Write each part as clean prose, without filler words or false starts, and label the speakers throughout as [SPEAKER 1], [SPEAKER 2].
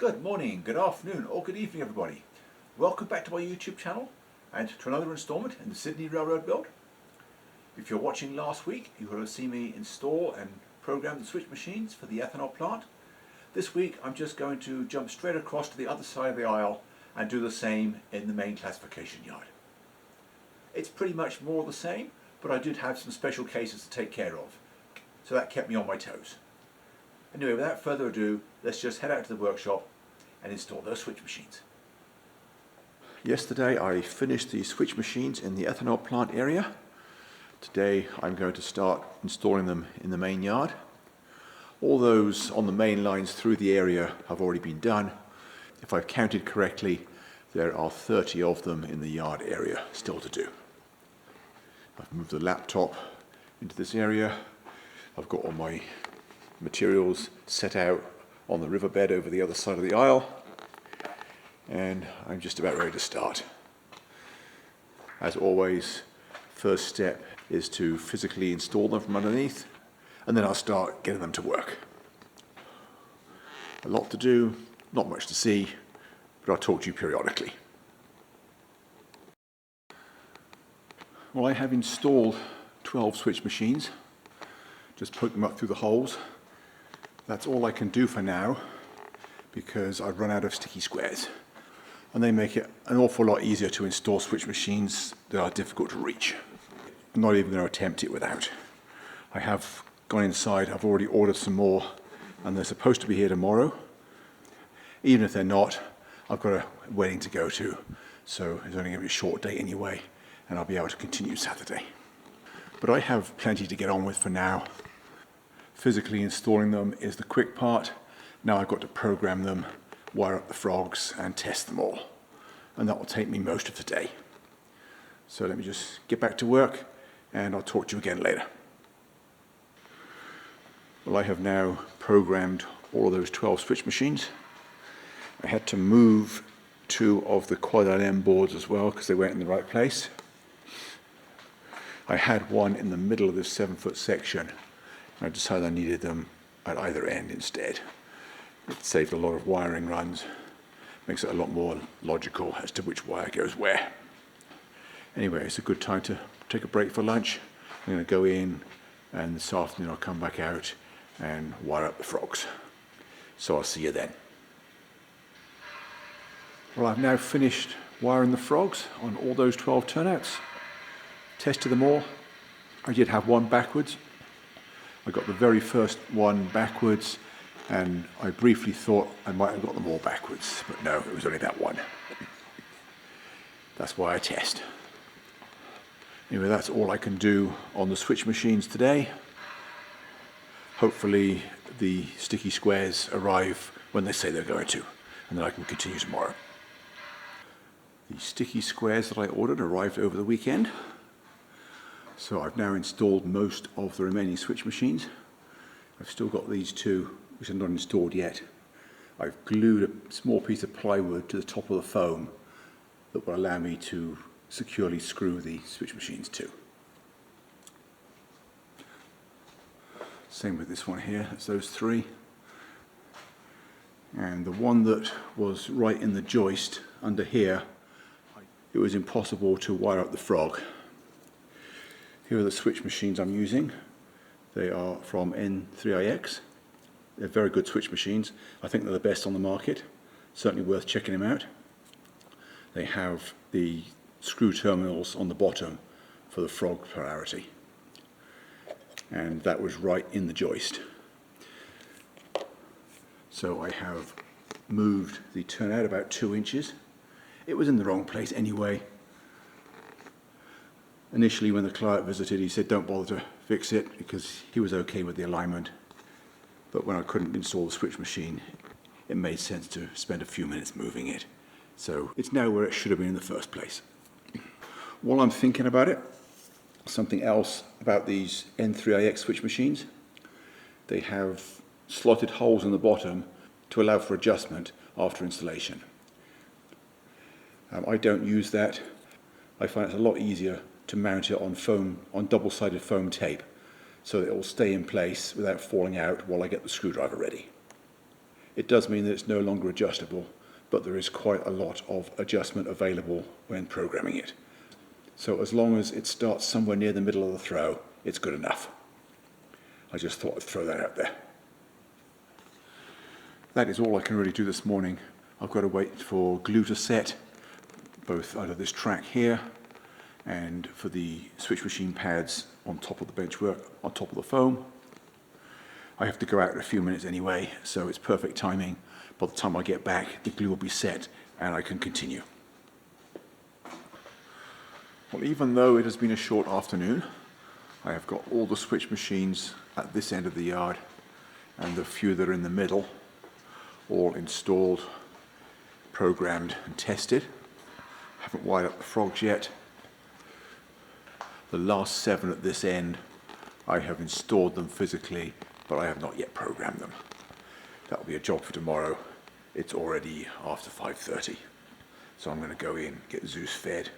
[SPEAKER 1] Good morning, good afternoon, or good evening, everybody. Welcome back to my YouTube channel and to another instalment in the Sydney Railroad build. If you're watching last week, you will have seen me install and program the switch machines for the ethanol plant. This week, I'm just going to jump straight across to the other side of the aisle and do the same in the main classification yard. It's pretty much more the same, but I did have some special cases to take care of, so that kept me on my toes. Anyway, without further ado, let's just head out to the workshop and install those switch machines. Yesterday I finished the switch machines in the ethanol plant area. Today I'm going to start installing them in the main yard. All those on the main lines through the area have already been done. If I've counted correctly, there are 30 of them in the yard area still to do. I've moved the laptop into this area. I've got all my materials set out on the riverbed over the other side of the aisle, and I'm just about ready to start. As always, first step is to physically install them from underneath, and then I'll start getting them to work. A lot to do, not much to see, but I'll talk to you periodically. Well, I have installed 12 switch machines. Just poke them up through the holes. That's all I can do for now because I've run out of sticky squares, and they make it an awful lot easier to install switch machines that are difficult to reach. I'm not even going to attempt it without. I have gone inside, I've already ordered some more, and they're supposed to be here tomorrow. Even if they're not, I've got a wedding to go to, so it's only going to be a short day anyway, and I'll be able to continue Saturday. But I have plenty to get on with for now. Physically installing them is the quick part. Now I've got to program them, wire up the frogs, and test them all. And that will take me most of the day. So let me just get back to work, and I'll talk to you again later. Well, I have now programmed all of those 12 switch machines. I had to move 2 of the quad LM boards as well because they weren't in the right place. I had one in the middle of this 7-foot section. I decided I needed them at either end instead. It saved a lot of wiring runs, makes it a lot more logical as to which wire goes where. Anyway, it's a good time to take a break for lunch. I'm going to go in, and this afternoon I'll come back out and wire up the frogs. So I'll see you then. Well, I've now finished wiring the frogs on all those 12 turnouts. Tested them all. I did have one backwards. I got the very first one backwards, and I briefly thought I might have got them all backwards, but no, it was only that one. That's why I test. Anyway, that's all I can do on the switch machines today. Hopefully the sticky squares arrive when they say they're going to, and then I can continue tomorrow. The sticky squares that I ordered arrived over the weekend. So I've now installed most of the remaining switch machines. I've still got these 2 which are not installed yet. I've glued a small piece of plywood to the top of the foam that will allow me to securely screw the switch machines to. Same with this one here, that's those 3. And the one that was right in the joist under here, it was impossible to wire up the frog. Here are the switch machines I'm using. They are from N3IX. They're very good switch machines. I think they're the best on the market. Certainly worth checking them out. They have the screw terminals on the bottom for the frog polarity. And that was right in the joist. So I have moved the turnout about 2 inches. It was in the wrong place anyway. Initially, when the client visited, he said don't bother to fix it because he was okay with the alignment. But when I couldn't install the switch machine, it made sense to spend a few minutes moving it. So it's now where it should have been in the first place. While I'm thinking about it, something else about these N3IX switch machines. They have slotted holes in the bottom to allow for adjustment after installation. I don't use that. I find it's a lot easier to mount it on double-sided foam tape so that it will stay in place without falling out while I get the screwdriver ready. It does mean that it's no longer adjustable, but there is quite a lot of adjustment available when programming it. So as long as it starts somewhere near the middle of the throw, it's good enough. I just thought I'd throw that out there. That is all I can really do this morning. I've got to wait for glue to set, both out of this track here and for the switch machine pads on top of the benchwork, on top of the foam. I have to go out in a few minutes anyway, so it's perfect timing. By the time I get back, the glue will be set and I can continue. Well, even though it has been a short afternoon, I have got all the switch machines at this end of the yard and the few that are in the middle all installed, programmed and tested. Haven't wired up the frogs yet. The last 7 at this end, I have installed them physically, but I have not yet programmed them. That'll be a job for tomorrow. It's already after 5:30, so I'm going to go in, get Zeus fed,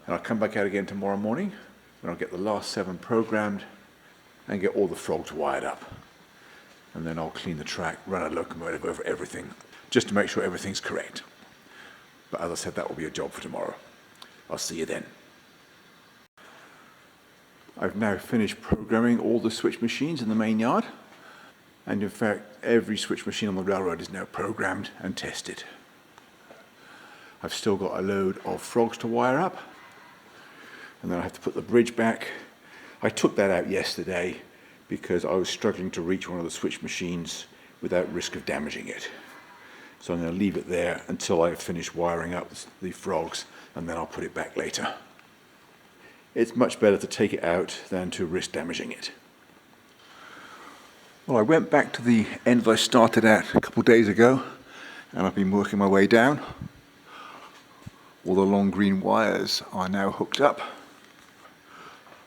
[SPEAKER 1] and I'll come back out again tomorrow morning when I'll get the last 7 programmed and get all the frogs wired up. And then I'll clean the track, run a locomotive over everything, just to make sure everything's correct. But as I said, that will be a job for tomorrow. I'll see you then. I've now finished programming all the switch machines in the main yard. And in fact, every switch machine on the railroad is now programmed and tested. I've still got a load of frogs to wire up. And then I have to put the bridge back. I took that out yesterday because I was struggling to reach one of the switch machines without risk of damaging it. So I'm going to leave it there until I finish wiring up the frogs, and then I'll put it back later. It's much better to take it out than to risk damaging it. Well, I went back to the end that I started at a couple of days ago, and I've been working my way down. All the long green wires are now hooked up.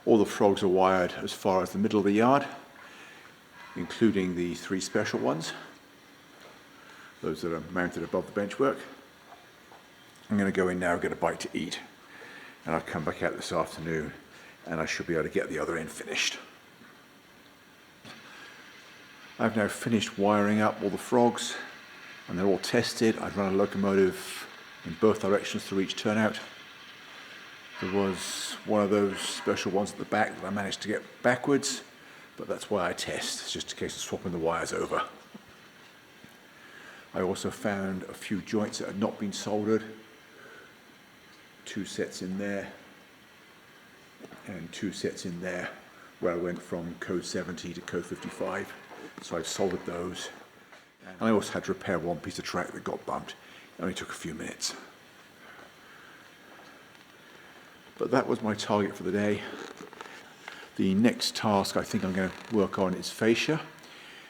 [SPEAKER 1] All the frogs are wired as far as the middle of the yard, including the 3 special ones, those that are mounted above the benchwork. I'm going to go in now and get a bite to eat, and I'll come back out this afternoon and I should be able to get the other end finished. I've now finished wiring up all the frogs and they're all tested. I've run a locomotive in both directions through each turnout. There was one of those special ones at the back that I managed to get backwards, but that's why I test. It's just a case of swapping the wires over. I also found a few joints that had not been soldered. 2 sets in there and 2 sets in there where I went from code 70 to code 55. So I've soldered those. And I also had to repair one piece of track that got bumped. It only took a few minutes. But that was my target for the day. The next task I think I'm going to work on is fascia.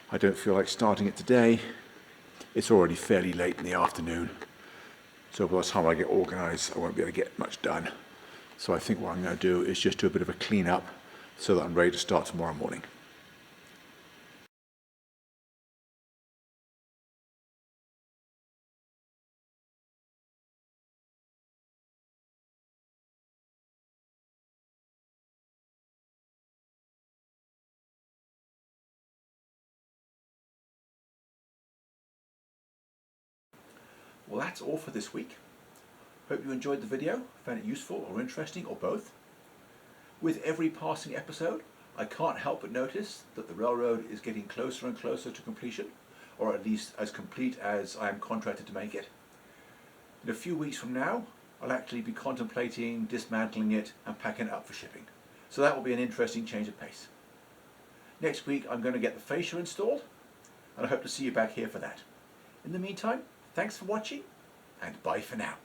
[SPEAKER 1] I don't feel like starting it today. It's already fairly late in the afternoon. So by the time I get organised, I won't be able to get much done. So I think what I'm going to do is just do a bit of a clean up so that I'm ready to start tomorrow morning. Well, that's all for this week. Hope you enjoyed the video, found it useful or interesting or both. With every passing episode, I can't help but notice that the railroad is getting closer and closer to completion, or at least as complete as I am contracted to make it. In a few weeks from now, I'll actually be contemplating dismantling it and packing it up for shipping. So that will be an interesting change of pace. Next week I'm going to get the fascia installed, and I hope to see you back here for that. In the meantime, thanks for watching, and bye for now.